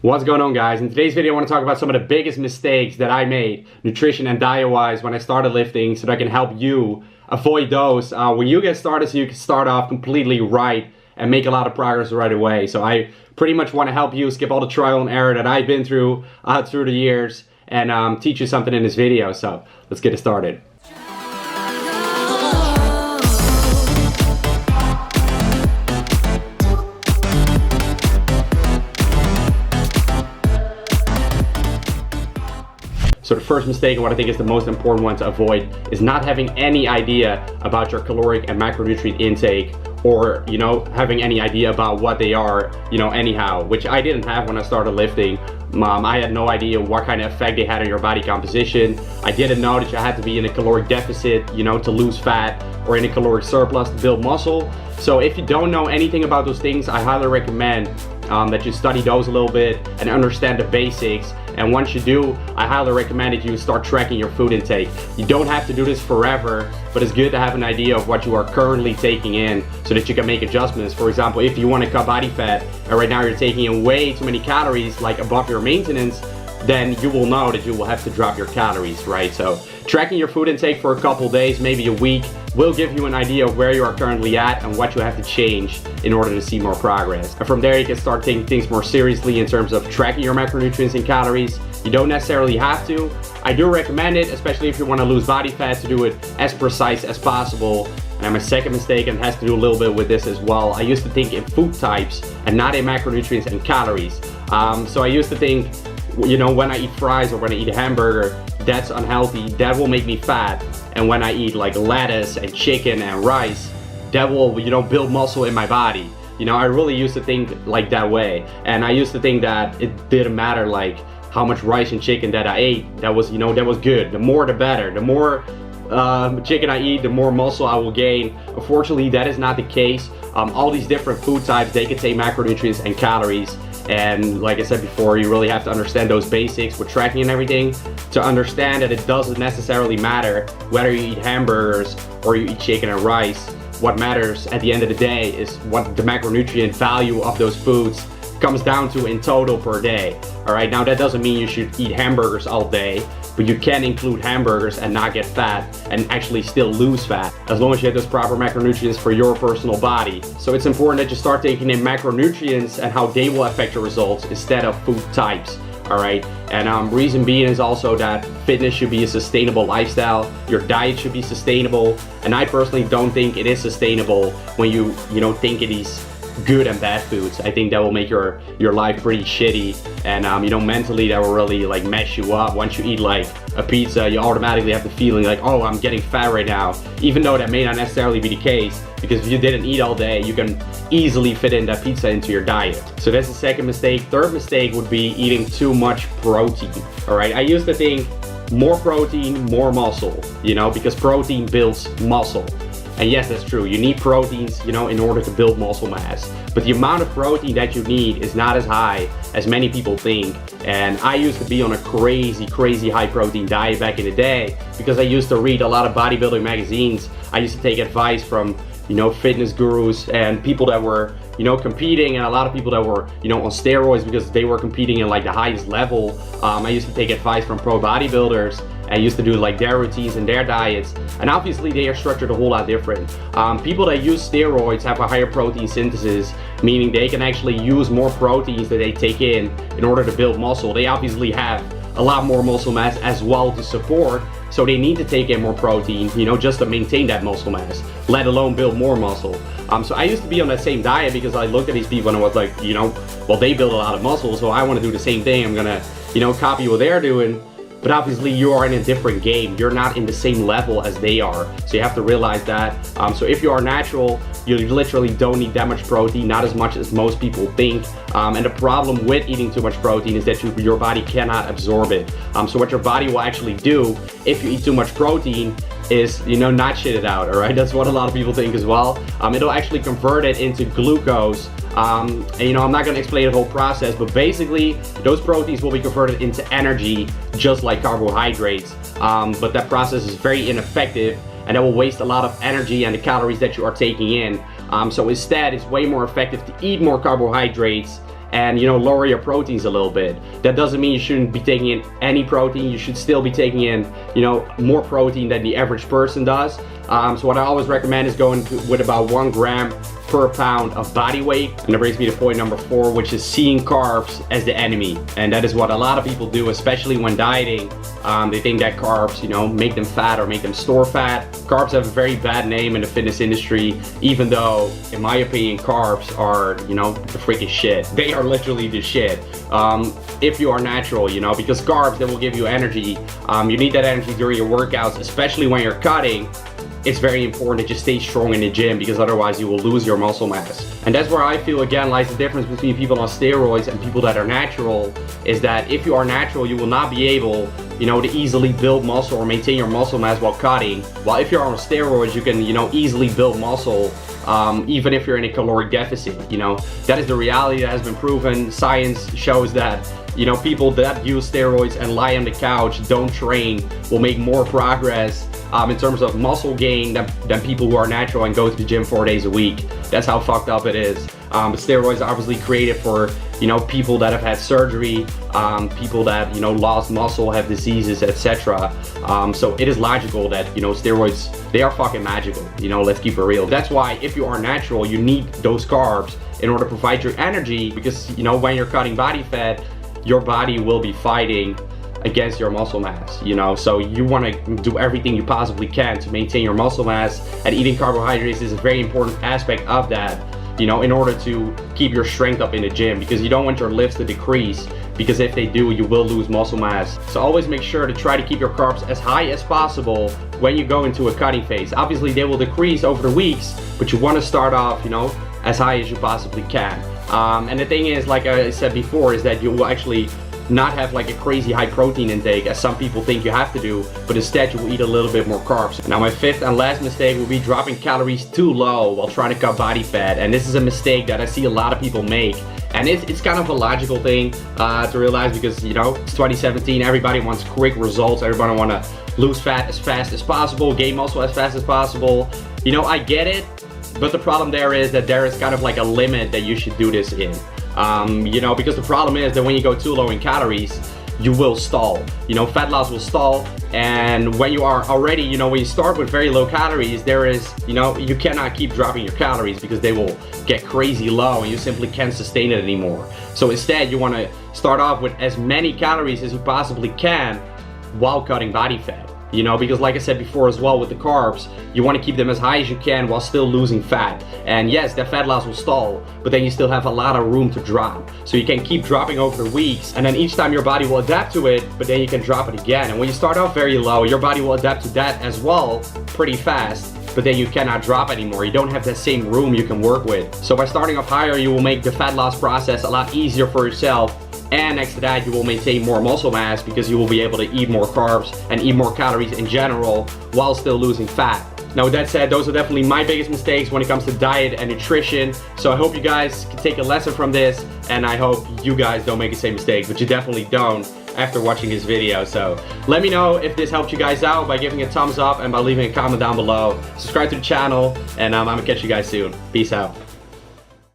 What's going on, guys? In today's video I want to talk about some of the biggest mistakes that I made nutrition and diet wise when I started lifting, so that I can help you avoid those when you get started, so you can start off completely right and make a lot of progress right away. So I pretty much want to help you skip all the trial and error that I've been through the years and teach you something in this video. So let's get it started. So the first mistake, and what I think is the most important one to avoid, is not having any idea about your caloric and macronutrient intake, or having any idea about what they are anyhow, which I didn't have when I started lifting. I had no idea what kind of effect they had on your body composition. I didn't know that you had to be in a caloric deficit to lose fat, or in a caloric surplus to build muscle. So if you don't know anything about those things, I highly recommend that you study those a little bit and understand the basics. And once you do, I highly recommend that you start tracking your food intake. You don't have to do this forever, but it's good to have an idea of what you are currently taking in so that you can make adjustments. For example, if you want to cut body fat and right now you're taking in way too many calories, like above your maintenance, then you will know that you will have to drop your calories, right? So tracking your food intake for a couple days, maybe a week, will give you an idea of where you are currently at and what you have to change in order to see more progress. And from there you can start taking things more seriously in terms of tracking your macronutrients and calories. You don't necessarily have to. I do recommend it, especially if you want to lose body fat, to do it as precise as possible. And my second mistake, and it has to do a little bit with this as well, I used to think in food types and not in macronutrients and calories. So I used to think, when I eat fries or when I eat a hamburger, that's unhealthy, that will make me fat. And when I eat like lettuce and chicken and rice, that will build muscle in my body. I really used to think like that way, and I used to think that it didn't matter like how much rice and chicken that I ate. That was that was good. The more the better. The more chicken I eat, the more muscle I will gain. Unfortunately, that is not the case. All these different food types, they contain macronutrients and calories. And like I said before, you really have to understand those basics with tracking and everything to understand that it doesn't necessarily matter whether you eat hamburgers or you eat chicken and rice. What matters at the end of the day is what the macronutrient value of those foods comes down to in total per day. All right, now that doesn't mean you should eat hamburgers all day, but you can include hamburgers and not get fat and actually still lose fat, as long as you have those proper macronutrients for your personal body. So it's important that you start taking in macronutrients and how they will affect your results instead of food types. All right, and reason being is also that fitness should be a sustainable lifestyle. Your diet should be sustainable, and I personally don't think it is sustainable when you think it is good and bad foods. I think that will make your life pretty shitty, and mentally that will really like mess you up. Once you eat like a pizza, you automatically have the feeling like, oh, I'm getting fat right now, even though that may not necessarily be the case, because if you didn't eat all day, you can easily fit in that pizza into your diet. So that's the second mistake. Third mistake would be eating too much protein. All right, I used to think more protein, more muscle, because protein builds muscle. And yes, that's true. You need proteins, in order to build muscle mass. But the amount of protein that you need is not as high as many people think. And I used to be on a crazy high protein diet back in the day, because I used to read a lot of bodybuilding magazines. I used to take advice from, fitness gurus and people that were, competing, and a lot of people that were, on steroids because they were competing in like the highest level. I used to take advice from pro bodybuilders. I used to do like their routines and their diets, and obviously they are structured a whole lot different. People that use steroids have a higher protein synthesis, meaning they can actually use more proteins that they take in order to build muscle. They obviously have a lot more muscle mass as well to support, so they need to take in more protein, just to maintain that muscle mass, let alone build more muscle. So I used to be on that same diet because I looked at these people and I was like, well, they build a lot of muscle, so I want to do the same thing. I'm gonna, copy what they're doing. But obviously you are in a different game. You're not in the same level as they are. So you have to realize that. So if you are natural, you literally don't need that much protein, not as much as most people think. And the problem with eating too much protein is that your body cannot absorb it. So what your body will actually do if you eat too much protein is, not shit it out, all right? That's what a lot of people think as well. It'll actually convert it into glucose. And, I'm not gonna explain the whole process, but basically those proteins will be converted into energy just like carbohydrates. But that process is very ineffective, and that will waste a lot of energy and the calories that you are taking in. So instead, it's way more effective to eat more carbohydrates and, you know, lower your proteins a little bit. That doesn't mean you shouldn't be taking in any protein. You should still be taking in, you know, more protein than the average person does. So what I always recommend is going with about 1 gram per pound of body weight. And that brings me to point number 4, which is seeing carbs as the enemy. And that is what a lot of people do, especially when dieting. They think that carbs, you know, make them fat or make them store fat. Carbs have a very bad name in the fitness industry, even though, in my opinion, carbs are, you know, the freaking shit. They are literally the shit. If you are natural, you know, because carbs, they will give you energy. You need that energy during your workouts, especially when you're cutting. It's very important that you stay strong in the gym, because otherwise you will lose your muscle mass. And that's where I feel, again, lies the difference between people on steroids and people that are natural, is that if you are natural, you will not be able, you know, to easily build muscle or maintain your muscle mass while cutting. While if you're on steroids, you can, you know, easily build muscle, even if you're in a caloric deficit. You know, that is the reality that has been proven. Science shows that, you know, people that use steroids and lie on the couch, don't train, will make more progress in terms of muscle gain than people who are natural and go to the gym 4 days a week. That's how fucked up it is. But steroids are obviously created for, you know, people that have had surgery, people that, you know, lost muscle, have diseases, etc. So it is logical that, you know, steroids, they are fucking magical. You know, let's keep it real. That's why if you are natural, you need those carbs in order to provide your energy, because, you know, when you're cutting body fat, your body will be fighting against your muscle mass, you know. So you want to do everything you possibly can to maintain your muscle mass, and eating carbohydrates is a very important aspect of that, you know, in order to keep your strength up in the gym, because you don't want your lifts to decrease, because if they do, you will lose muscle mass. So always make sure to try to keep your carbs as high as possible when you go into a cutting phase. Obviously they will decrease over the weeks, but you want to start off, you know, as high as you possibly can. And the thing is, like I said before, is that you will actually not have like a crazy high protein intake as some people think you have to do, but instead you will eat a little bit more carbs. Now my 5th and last mistake will be dropping calories too low while trying to cut body fat. And this is a mistake that I see a lot of people make, and it's kind of a logical thing to realize, because, you know, it's 2017, everybody wants quick results, everybody want to lose fat as fast as possible, gain muscle as fast as possible. You know, I get it, but the problem there is that there is kind of like a limit that you should do this in. You know, because the problem is that when you go too low in calories, you will stall. You know, fat loss will stall, and when you are already, you know, when you start with very low calories, there is, you know, you cannot keep dropping your calories because they will get crazy low and you simply can't sustain it anymore. So instead, you want to start off with as many calories as you possibly can while cutting body fat. You know, because like I said before as well, with the carbs, you want to keep them as high as you can while still losing fat. And yes, that fat loss will stall, but then you still have a lot of room to drop. So you can keep dropping over the weeks, and then each time your body will adapt to it, but then you can drop it again. And when you start off very low, your body will adapt to that as well pretty fast, but then you cannot drop anymore. You don't have that same room you can work with. So by starting off higher, you will make the fat loss process a lot easier for yourself. And next to that, you will maintain more muscle mass, because you will be able to eat more carbs and eat more calories in general while still losing fat. Now with that said, those are definitely my biggest mistakes when it comes to diet and nutrition. So I hope you guys can take a lesson from this, and I hope you guys don't make the same mistakes, but you definitely don't after watching this video. So let me know if this helped you guys out by giving a thumbs up and by leaving a comment down below. Subscribe to the channel, and I'm gonna catch you guys soon. Peace out.